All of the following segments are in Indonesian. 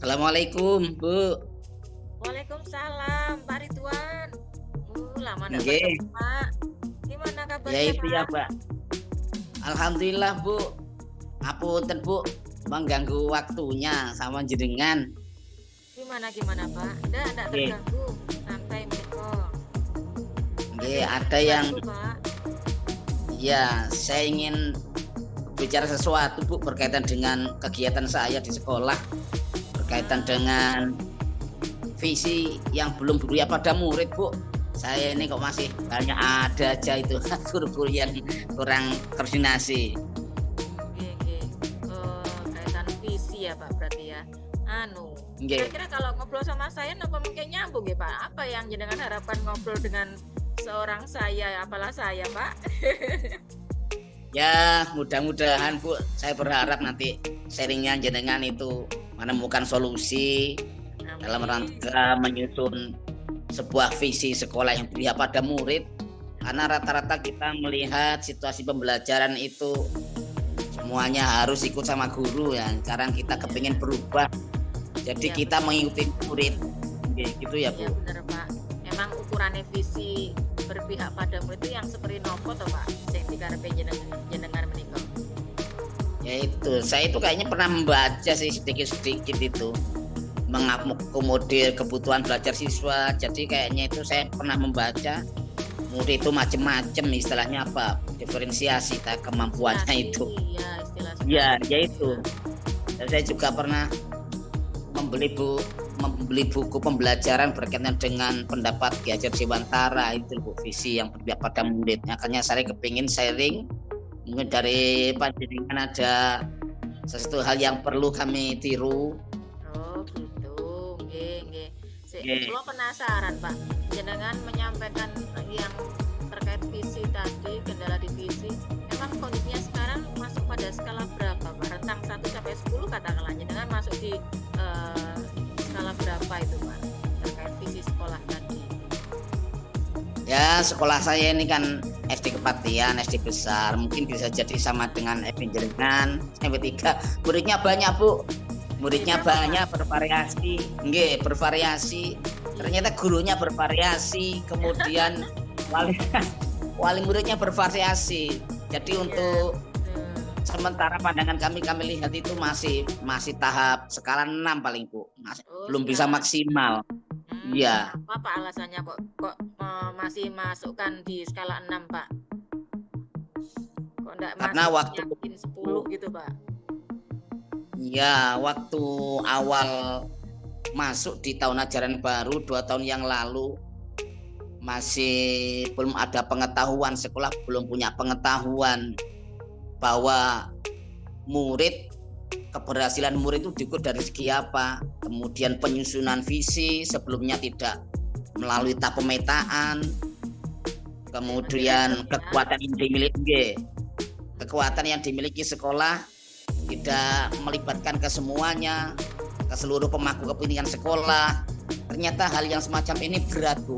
Assalamualaikum, Bu. Waalaikumsalam, Pak Ridwan. Lama nggak Nggih, bertemu, Pak. Gimana ya kabarnya, itu ya, Pak? Mbak. Alhamdulillah, Bu. Ngapunten, Bu, mengganggu waktunya sama jenengan. Gimana, Pak? Nggak Nggih, terganggu. Santai, Miko. Ada nggih, yang bisa ada yang dibantu, Pak? ya saya ingin bicara sesuatu, Bu, berkaitan dengan kegiatan saya di sekolah, berkaitan Ah, dengan visi yang belum berpihak pada murid, Bu. Saya ini kok masih banyak ada aja itu guru-guru yang kurang koordinasi. nggih, nggih. Kaitan visi ya, Pak, berarti ya. Nggih. Kira-kira kalau ngobrol sama saya, nopo mungkin nyambung ya, Pak? Apa yang jenengan harapkan ngobrol dengan seorang saya, apalah saya, Pak? Ya, mudah-mudahan Bu, saya berharap nanti sharingnya jenengan itu menemukan solusi dalam Amin. rangka menyusun sebuah visi sekolah yang berpihak pada murid. Karena rata-rata kita melihat situasi pembelajaran itu semuanya harus ikut sama guru ya. Sekarang kita Iya, kepingin berubah, jadi iya kita betul. mengikuti murid. Oke, gitu ya Iya Bu. bener Pak. Emang ukurannya visi berpihak pada murid itu yang seperti nopo toh Pak? Sing dikarepe jenengan menika. Ya itu, saya itu kayaknya pernah membaca sih sedikit-sedikit itu mengakomodir kebutuhan belajar siswa. Jadi kayaknya itu saya pernah membaca murid itu macam-macam istilahnya apa diferensiasi kemampuannya Variasi, itu. ya istilah Ya, sekarang ya gitu itu. ya. Dan saya juga pernah membeli buku pembelajaran berkaitan dengan pendapat Ki Hajar Dewantara itu Bu, visi yang berpihak pada murid. Makanya saya kepingin sharing mungkin dari panjenengan ada sesuatu hal yang perlu kami tiru. Oh gitu, nggih nggih. Oke. Kula penasaran Pak, jenengan menyampaikan yang terkait visi tadi, kendala di visi, memang kondisinya sekarang masuk pada skala berapa Pak? Rentang 1 sampai 10 katakanlah, jenengan masuk di skala berapa itu Pak? Terkait visi sekolah tadi. Ya, sekolah saya ini kan SD Kepatihan, SD besar, mungkin bisa jadi sama dengan SD Jenengan, SMP 3. Muridnya banyak, Bu. Oke, Muridnya berapa Pak? banyak, bervariasi. Nggih, bervariasi. Ternyata Iya. gurunya bervariasi, kemudian wali wali muridnya bervariasi. Jadi Iya, untuk betul. sementara pandangan kami lihat itu masih masih tahap skala 6 paling, Bu. Masih Oh, belum bisa skala 6. maksimal. Iya. Kenapa Pak alasannya kok kok masih masukkan di skala 6 Pak? Kok enggak Karena waktu masuknya mungkin 10 gitu Pak? ya waktu awal masuk di tahun ajaran baru 2 tahun yang lalu masih belum ada pengetahuan, sekolah belum punya pengetahuan bahwa murid keberhasilan murid itu diukur dari segi apa, kemudian penyusunan visi sebelumnya tidak melalui tahap pemetaan, Oke, masih random kemudian ya. kekuatan yang dimiliki sekolah tidak melibatkan ke semuanya, ke seluruh pemangku kepentingan sekolah. Ternyata hal yang semacam ini berat, Bu,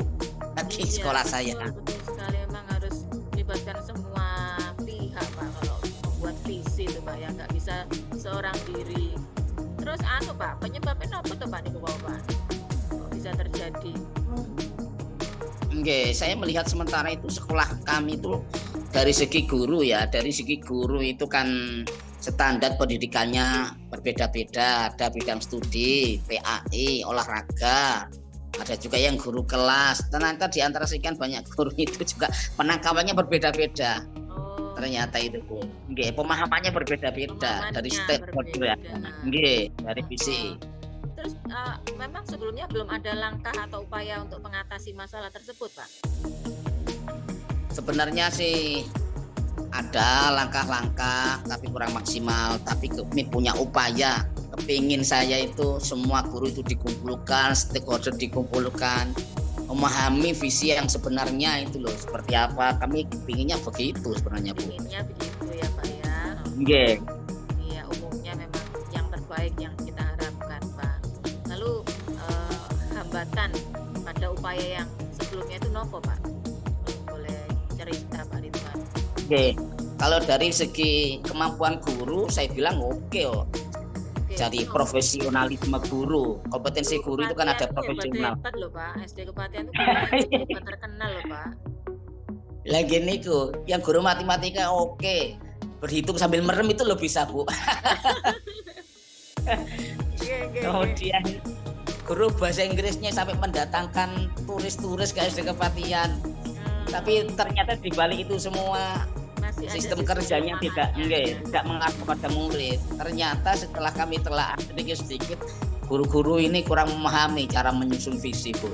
bagi Iya, sekolah saya. betul sekali emang harus melibatkan semua pihak Pak kalau membuat visi itu Pak ya nggak bisa seorang diri. Terus Pak, penyebabnya apa tuh Pak niku Pak? Kok bisa terjadi? Oke, saya melihat sementara itu sekolah kami itu dari segi guru ya, dari segi guru itu kan standar pendidikannya berbeda-beda, ada bidang studi, PAI, olahraga, ada juga yang guru kelas. Ternyata di antara sekian banyak guru itu juga penangkapannya berbeda-beda. Oh, Ternyata itu Bu. Nggih, pemahamannya berbeda-beda dari pemahamannya stakeholder ya. berbeda. Nggih, dari Oh. visi. Terus memang sebelumnya belum ada langkah atau upaya untuk mengatasi masalah tersebut, Pak? Sebenarnya sih ada langkah-langkah tapi kurang maksimal, tapi kami punya upaya kepingin saya itu semua guru itu dikumpulkan, stakeholder dikumpulkan, memahami visi yang sebenarnya itu loh seperti apa, kami kepinginnya begitu sebenarnya Bu. Inginnya begitu ya, Pak ya. Oke. Nggih. Iya, umumnya memang yang terbaik yang kita harapkan, Pak. Lalu hambatan pada upaya yang sebelumnya itu nopo, Pak? Boleh cerita, Pak Ridwan? Oke, kalau dari segi kemampuan guru saya bilang oke oh. jadi profesionalisme guru. Kompetensi Guru guru itu kan ada Kepatihan tuh profesional. hebat-hebat loh Pak. SD Kepatihan tuh gurunya hebat terkenal loh Pak. Lagi niku, yang guru matematika oke, berhitung sambil merem itu lo bisa Bu. Kemudian guru bahasa Inggrisnya sampai mendatangkan turis-turis ke SD Kepatihan. Tapi ternyata di balik itu semua Masih ada sistem sisi kerjanya kelemahannya. tidak mengarah kepada murid. Ternyata setelah kami telah sedikit-sedikit, guru-guru ini kurang memahami cara menyusun visi Bu.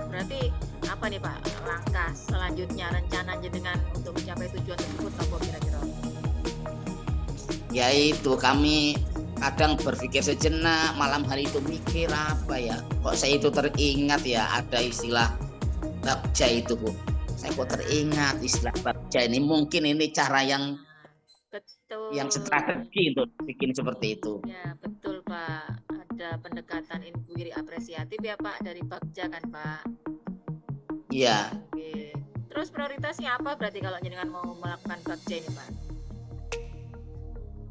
Berarti apa nih Pak langkah selanjutnya, rencana jenengan untuk mencapai tujuan tersebut apa kira-kira? Yaitu kami kadang berpikir sejenak, malam hari itu mikir apa ya, kok saya itu teringat ya ada istilah bagja itu Bu. Saya kok teringat istilah bagja ini, mungkin ini cara yang Betul. yang strategi untuk bikin seperti itu. Ya betul Pak, ada pendekatan inquiry apresiatif ya Pak dari Bagja kan Pak. Iya. Oke. Terus prioritasnya apa berarti kalau jenengan mau melakukan Bagja ini Pak?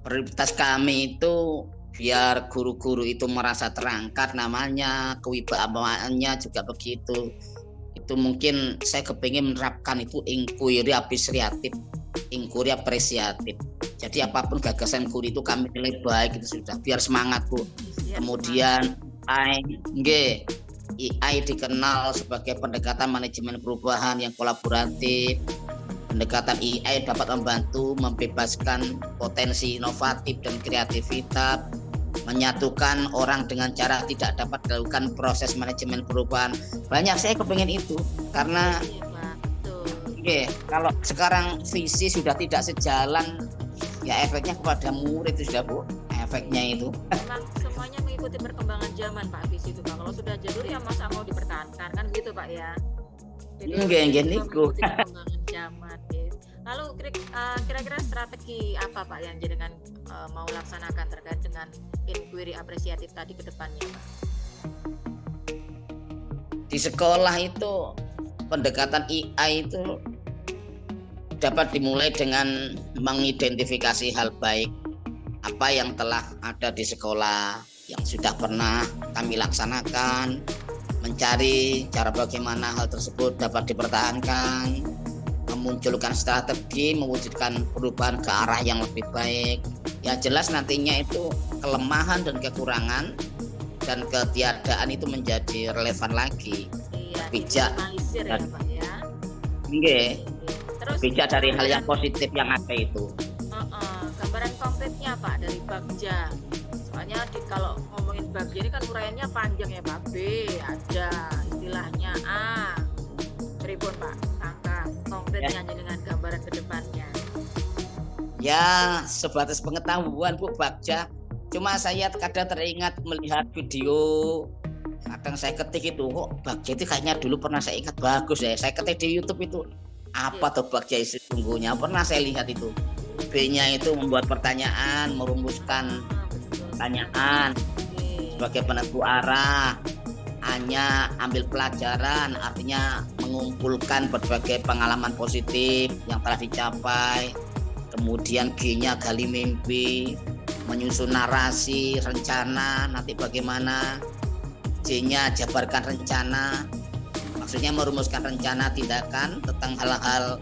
Prioritas kami itu biar guru-guru itu merasa terangkat namanya, kewibawaannya juga begitu. Itu mungkin saya kepingin menerapkan itu inquiry apresiatif. Jadi apapun gagasan guru itu kami nilai baik itu sudah, biar semangat Bu. Kemudian AI dikenal sebagai pendekatan manajemen perubahan yang kolaboratif. Pendekatan AI dapat membantu membebaskan potensi inovatif dan kreativitas, menyatukan orang dengan cara tidak dapat dilakukan proses manajemen perubahan. Banyak saya kepengen itu karena kalau sekarang visi sudah tidak sejalan, ya efeknya kepada murid itu sudah Bu. Efeknya itu. Memang semuanya mengikuti perkembangan zaman Pak visi itu Pak. Kalau sudah jadul ya masa mau dipertahankan kan gitu Pak ya. Jadi niku. Perkembangan zaman. Lalu kira-kira strategi apa Pak yang jenengan mau laksanakan terkait dengan inquiry apresiatif tadi ke depannya Pak? Di sekolah itu pendekatan AI itu dapat dimulai dengan mengidentifikasi hal baik apa yang telah ada di sekolah yang sudah pernah kami laksanakan, mencari cara bagaimana hal tersebut dapat dipertahankan, memunculkan strategi mewujudkan perubahan ke arah yang lebih baik. Ya jelas nantinya itu kelemahan dan kekurangan dan ketiadaan itu menjadi relevan lagi. Iya, bijak ya Pak ya. Terus bijak dari hal yang positif yang ada itu. Gambaran konkretnya Pak dari Bagja. Soalnya kalau ngomongin Bagja ini kan uraiannya panjang ya Pak. B ada istilahnya A. Pripun Pak? Langkah konkretnya dengan gambaran ke depannya. Ya sebatas pengetahuan Bu Bagja. Cuma saya kadang teringat melihat video, kadang saya ketik itu kok Bagja itu kayaknya dulu pernah saya ingat bagus ya. Saya ketik di YouTube itu apa tuh Bagja sesungguhnya, pernah saya lihat itu. B-nya itu membuat pertanyaan, merumuskan pertanyaan sebagai penentu arah. A-nya ambil pelajaran, artinya mengumpulkan berbagai pengalaman positif yang telah dicapai. Kemudian G-nya gali mimpi, menyusun narasi, rencana nanti bagaimana. J-nya jabarkan rencana, maksudnya merumuskan rencana tindakan tentang hal-hal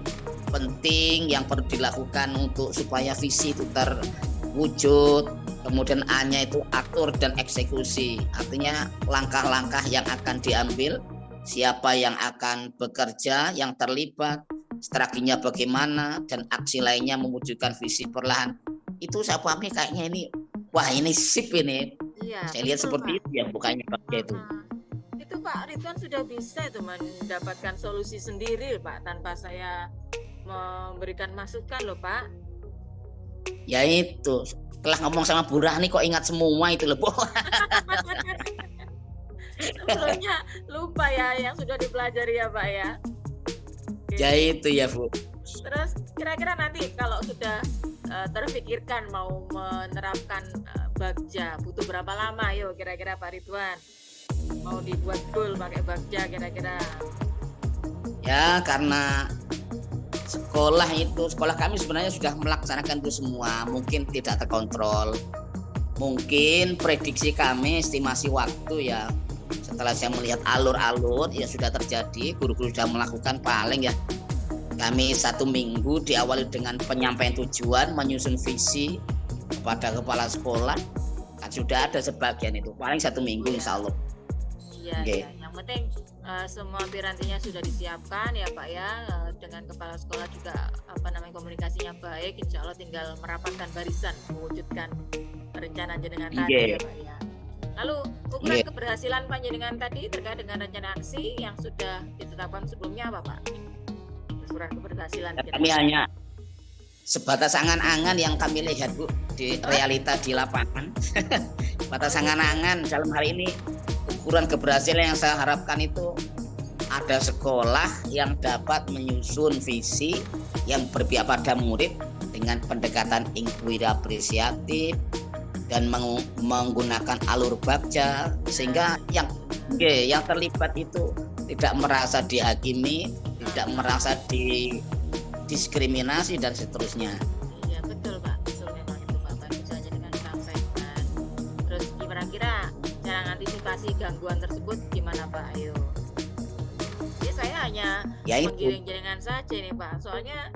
penting yang perlu dilakukan untuk supaya visi itu terwujud. Kemudian A-nya itu atur dan eksekusi, artinya langkah-langkah yang akan diambil, siapa yang akan bekerja, yang terlibat, strateginya bagaimana, dan aksi lainnya mewujudkan visi perlahan. Itu saya pahami kayaknya ini, wah ini sip ini. Iya, saya lihat seperti Pak. Itu ya bukannya Bagja itu. Itu Pak Ridwan sudah bisa itu mendapatkan solusi sendiri Pak tanpa saya memberikan masukan loh Pak. Ya itu, setelah ngomong sama Bu Rahni kok ingat semua itu loh Bu. Sebelumnya lupa ya yang sudah dipelajari ya Pak ya. Ya itu ya Bu. Terus kira-kira nanti kalau sudah terpikirkan mau menerapkan Bagja butuh berapa lama yuk kira-kira Pak Ridwan? Mau dibuat goal pakai Bagja kira-kira? Ya karena sekolah kami sebenarnya sudah melaksanakan itu semua, mungkin tidak terkontrol. Mungkin prediksi kami, estimasi waktu ya, setelah saya melihat alur-alur ya sudah terjadi, guru-guru sudah melakukan paling ya. Kami 1 minggu diawali dengan penyampaian tujuan, menyusun visi kepada kepala sekolah. Kan sudah ada sebagian itu, paling 1 minggu insya Allah. Iya, Oke. iya. Yang penting semua pirantinya sudah disiapkan ya Pak ya, dengan kepala sekolah juga komunikasinya baik, insya Allah tinggal merapatkan barisan mewujudkan rencana jenengan tadi Iya. ya Pak ya. Lalu ukuran Iya. keberhasilan panjenengan tadi terkait dengan rencana aksi yang sudah ditetapkan sebelumnya apa Pak? Ukuran keberhasilan Kami hanya sebatas angan-angan yang kami lihat Bu di realita di lapangan. Batas angan-angan dalam hal ini, ukuran keberhasilan yang saya harapkan itu ada sekolah yang dapat menyusun visi yang berpihak pada murid dengan pendekatan inquiry apresiatif dan menggunakan alur bagja, sehingga yang terlibat itu tidak merasa dihakimi, tidak merasa diskriminasi dan seterusnya. Iya betul Pak, betul memang itu Pak, baru saja dengan sampaikan. Terus kira-kira cara mengantisipasi gangguan tersebut gimana Pak? Ayo. Ya saya hanya menggiring jenengan saja nih Pak, soalnya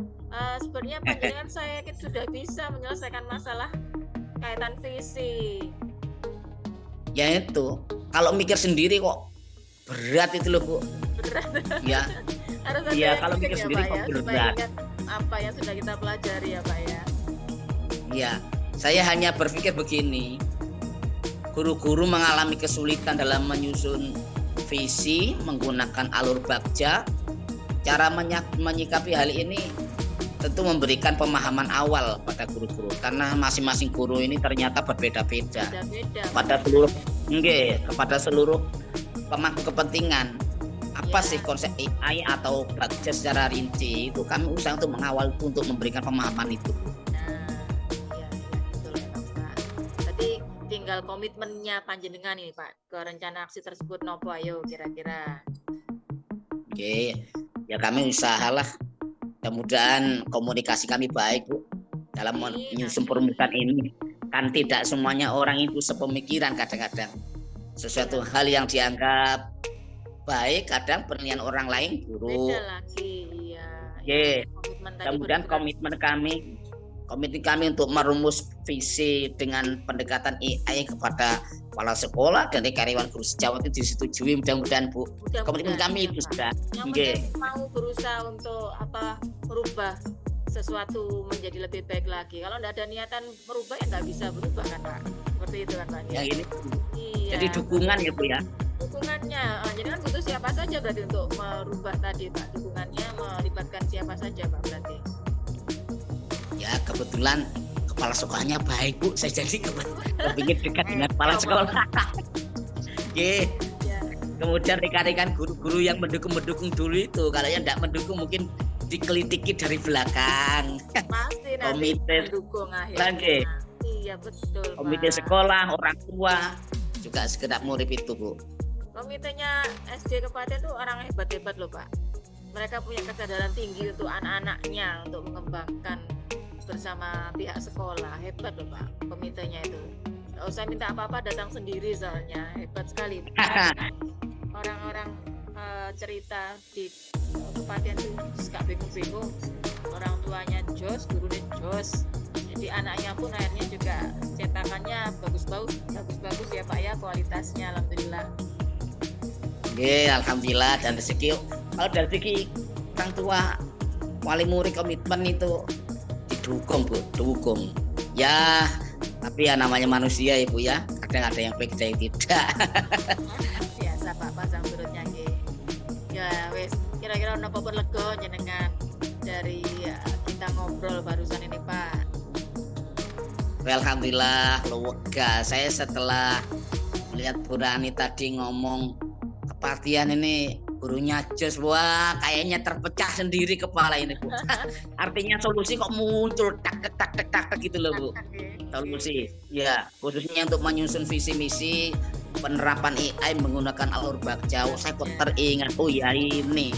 sebenarnya panjenengan saya yakin sudah bisa menyelesaikan masalah kaitan visi. Ya itu, kalau mikir sendiri kok berat itu loh Bu. Berat. Ya. Harus Iya, kalau mikir mikir ya, sendiri Pak, kok ya, berat. supaya ingat apa yang sudah kita pelajari ya Pak ya. Iya, saya hanya berpikir begini, guru-guru mengalami kesulitan dalam menyusun visi menggunakan alur bagja. Cara menyikapi hal ini tentu memberikan pemahaman awal pada guru-guru, karena masing-masing guru ini ternyata berbeda-beda kepada seluruh pemangku kepentingan. Apa sih konsep AI atau bagja secara rinci, itu kami usaha untuk mengawal itu, untuk memberikan pemahaman itu. Iya betul ya Pak. Berarti tinggal komitmennya panjenengan ini Pak ke rencana aksi tersebut nopo ayo kira-kira. Ya kami usahalah, mudah-mudahan komunikasi kami baik Bu dalam menyusun perumusan ini. Kan tidak semuanya orang itu sepemikiran, kadang-kadang sesuatu hal yang dianggap baik kadang penilaian orang lain buruk. Beda lagi, Kemudian komitmen kami untuk merumus visi dengan pendekatan AI kepada kepala sekolah dan karyawan guru sejawat itu disetujui, mudah-mudahan Bu. Komitmen kami itu sudah. Yang penting mau berusaha untuk merubah sesuatu menjadi lebih baik lagi. Kalau tidak ada niatan merubah ya nggak bisa berubah kan Pak. Seperti itu kan Pak. Yang ini. Iya. Jadi dukungan ya Bu ya. Dukungannya, jadi kan butuh siapa saja berarti untuk merubah tadi Pak. Dukungannya melibatkan siapa saja Pak berarti. Ya kebetulan kepala sekolahnya baik Bu, saya jadi kepingin dekat dengan kepala sekolah. Kemudian rekan-rekan guru-guru yang mendukung dulu itu, kalau yang tidak mendukung mungkin dikelitiki dari belakang. Pasti nanti mendukung akhirnya. Iya betul Pak. Komite sekolah, orang tua, juga sekedar murid itu Bu. Komitenya SD Kepaten itu orang hebat-hebat loh Pak. Mereka punya kesadaran tinggi untuk anak-anaknya, untuk mengembangkan bersama pihak sekolah. Hebat loh Pak komitenya itu. Nggak usah minta apa-apa, datang sendiri soalnya. Hebat sekali. Orang-orang cerita di Kepaten itu gak bingung-bingung. Orang tuanya jos, gurunya jos. Jadi anaknya pun akhirnya juga cetakannya bagus-bagus ya Pak ya, kualitasnya alhamdulillah. Alhamdulillah. Dan rezeki, kalau dari segi orang tua, wali murid komitmen itu didukung Bu, dukung. Ya, tapi ya namanya manusia ya Bu ya, kadang ada yang baik, ada yang tidak. Biasa Pak, pasang surutnya ya wes, kira-kira ono apa lego jenengan dari kita ngobrol barusan ini Pak. Alhamdulillah lega saya setelah melihat Bu Rani tadi ngomong Kepaten ini gurunya jos, wah kayaknya terpecah sendiri kepala ini Bu. Artinya solusi kok muncul tak gitu loh Bu. Solusi ya khususnya untuk menyusun visi misi penerapan AI menggunakan alur bagja. Saya kok teringat, oh ya ini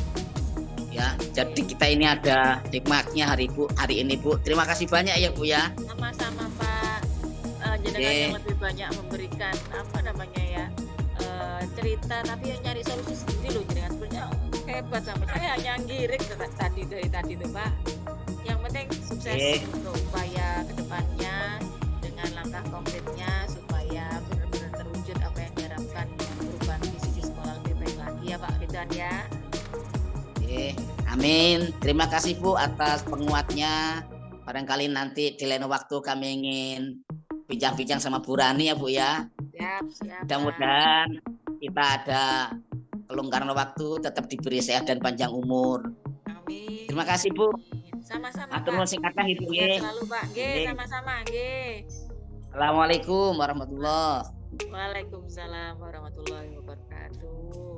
ya, jadi kita ini ada hikmahnya hari ini Bu. Terima kasih banyak ya Bu ya. Sama-sama Pak. jenengan yang Nggih. lebih banyak memberikan apa namanya ya, cerita tapi yang nyari solusi sendiri loh jenengan, sebenarnya hebat sampai saya hanya ngirik tadi dari tadi tuh Pak. Yang penting sukses Nggih. untuk upaya kedepannya dengan langkah konkretnya supaya benar-benar terwujud apa yang diharapkan perubahan visi di sekolah lebih baik lagi ya Pak Ridwan ya. Nggih. Amin. Terima kasih Bu atas penguatnya. Barangkali nanti di lain waktu kami ingin bincang-bincang sama Bu Rani ya Bu ya. Siap, siap Pak. Mudah-mudahan kita ada kelonggaran waktu, tetap diberi sehat dan panjang umur. Amin. Terima kasih Bu. Sama-sama Matur nuwun Pak. sing kathah Ibu Sehat nggih. selalu Pak. Nggih, Nggih. sama-sama nggih. Assalamualaikum warahmatullahi. Waalaikumsalam warahmatullahi wabarakatuh.